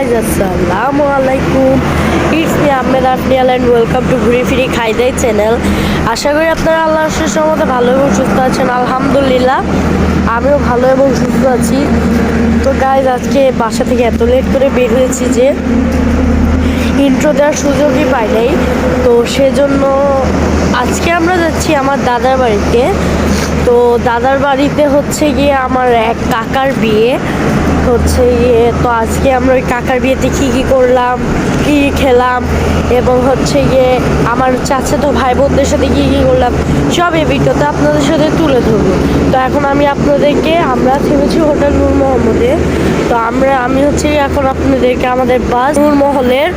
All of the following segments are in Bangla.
guys, assalamu alaikum. It's me Ahmed Afnial and welcome to ঘুরে ফিরে খাই দেই চ্যানেল। আশা করি আপনারা আল্লাহর রহমতে ভালো এবং সুস্থ আছেন। আলহামদুলিল্লাহ আমিও ভালো এবং সুস্থ আছি। তো গাইজ আজকে বাসা থেকে এত লেট করে বের হয়েছি যে ইন্ট্রো দেওয়ার সুযোগই পাই নাই। তো সেজন্য আজকে আমরা যাচ্ছি আমার দাদার বাড়িতে। তো দাদার বাড়িতে হচ্ছে গিয়ে আমার এক কাকার বিয়ে হচ্ছে গিয়ে। তো আজকে আমরা ওই কাকার বিয়েতে কী করলাম, কী খেলাম এবং হচ্ছে গিয়ে আমার চাচাতো ভাই বোনদের সাথে কী করলাম সব এই ভিডিওতে আপনাদের সাথে তুলে ধরবো। তো এখন আমরা থেমেছি হোটেল নূর মোহাম্মদে। তো আমি হচ্ছে এখন আপনাদেরকে আমাদের বাস নূর মহলের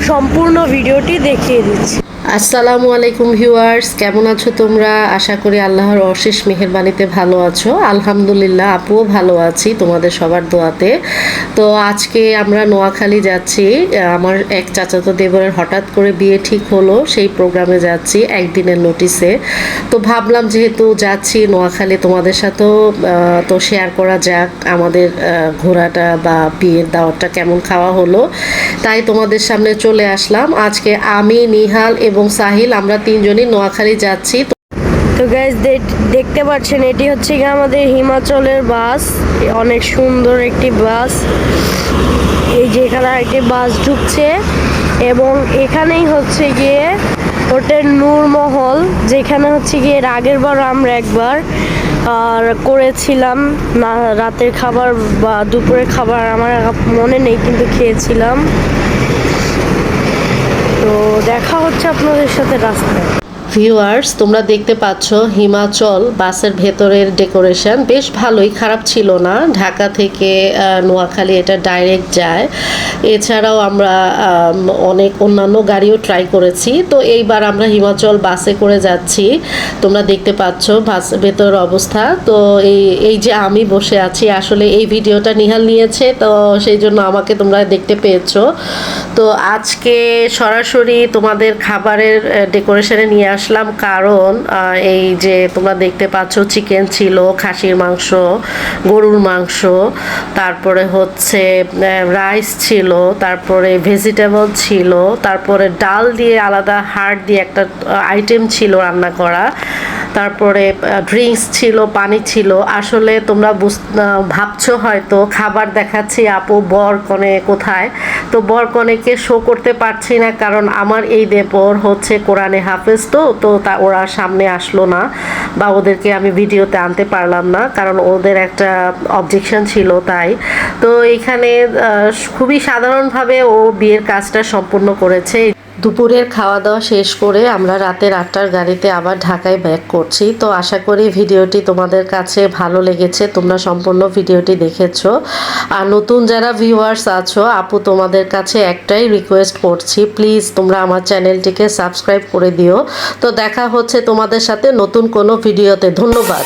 সম্পূর্ণ ভিডিওটি দেখিয়ে দিচ্ছি। আসসালামু আলাইকুম ভিউয়ার্স, কেমন আছো তোমরা? আশা করি আল্লাহর অশেষ মেহেরবানিতে ভালো আছো। আলহামদুলিল্লাহ আপুও ভালো আছি তোমাদের সবার দোয়াতে। তো আজকে আমরা নোয়াখালী যাচ্ছি। আমার এক চাচাতো দেবরের হঠাৎ করে বিয়ে ঠিক হলো, সেই প্রোগ্রামে যাচ্ছি একদিনের নোটিসে। তো ভাবলাম যেহেতু যাচ্ছি নোয়াখালী তোমাদের সাথেও তো শেয়ার করা যাক আমাদের ঘোরাটা বা বিয়ের দাওয়াতটা কেমন খাওয়া হলো, তাই তোমাদের সামনে চলে আসলাম। আজকে আমি, নিহাল এবং সাহিল আমরা তিনজনই নোয়াখালী যাচ্ছি। তো গাইজ দেখতে পাচ্ছেন এটি হচ্ছে গিয়ে আমাদের হিমাচলের বাস, অনেক সুন্দর একটি বাস। এই যে এখানে একটি বাস ঢুকছে এবং এখানেই হচ্ছে গিয়ে হোটেল নূর মহল, যেখানে হচ্ছে গিয়ে এর আগের বার আমরা একবার করেছিলাম না রাতের খাবার বা দুপুরের খাবার, আমার মনে নেই কিন্তু খেয়েছিলাম। তো দেখা হচ্ছে আপনাদের সাথে রাস্তায়। ভিউয়ার্স, তোমরা দেখতে পাচ্ছ হিমাচল বাসের ভেতরের ডেকোরেশন বেশ ভালোই, খারাপ ছিল না। ঢাকা থেকে নোয়াখালী এটা ডাইরেক্ট যায়। এছাড়াও আমরা অনেক অন্যান্য গাড়িও ট্রাই করেছি। তো এইবার আমরা হিমাচল বাসে করে যাচ্ছি। তোমরা দেখতে পাচ্ছ বাসের ভেতরের অবস্থা। তো এই যে আমি বসে আছি, আসলে এই ভিডিওটা নিহাল নিয়েছে, তো সেই জন্য আমাকে তোমরা দেখতে পেয়েছো। তো আজকে সরাসরি তোমাদের খাবারের ডেকোরেশনে নিয়ে আসলাম, কারণ এই যে তোমরা দেখতে পাচ্ছ চিকেন ছিল, খাসির মাংস, গরুর মাংস, তারপরে হচ্ছে রাইস ছিল, তারপরে ভেজিটেবল ছিল, তারপরে ডাল দিয়ে আলাদা হাড় দিয়ে একটা আইটেম ছিল রান্না করা, তারপরে ড্রিঙ্কস ছিল, পানি ছিল। আসলে তোমরা ভাবছো হয়তো খাবার দেখাচ্ছি আপু বর কনে কোথায়। তো বর কনেকে শো করতে পারছি না, কারণ আমার এই দেবর হচ্ছে কোরআনে হাফেজ। তো ওরা সামনে আসলো না বা ওদেরকে আমি ভিডিওতে আনতে পারলাম না, কারণ ওদের একটা অবজেকশন ছিল। তাই তো এখানে খুবই সাধারণভাবে ও বিয়ের কাজটা সম্পূর্ণ করেছে। দুপুরের খাওয়া দাওয়া শেষ করে আমরা রাতের 8টার গাড়িতে আবার ঢাকায় ব্যাক করছি। তো আশা করি ভিডিওটি তোমাদের কাছে ভালো লেগেছে, তোমরা সম্পূর্ণ ভিডিওটি দেখেছো। আর নতুন যারা ভিউয়ার্স আছো আপু, তোমাদের কাছে একটাই রিকোয়েস্ট করছি, প্লিজ তোমরা আমার চ্যানেলটিকে সাবস্ক্রাইব করে দিও। তো দেখা হচ্ছে তোমাদের সাথে নতুন কোনো ভিডিওতে। ধন্যবাদ।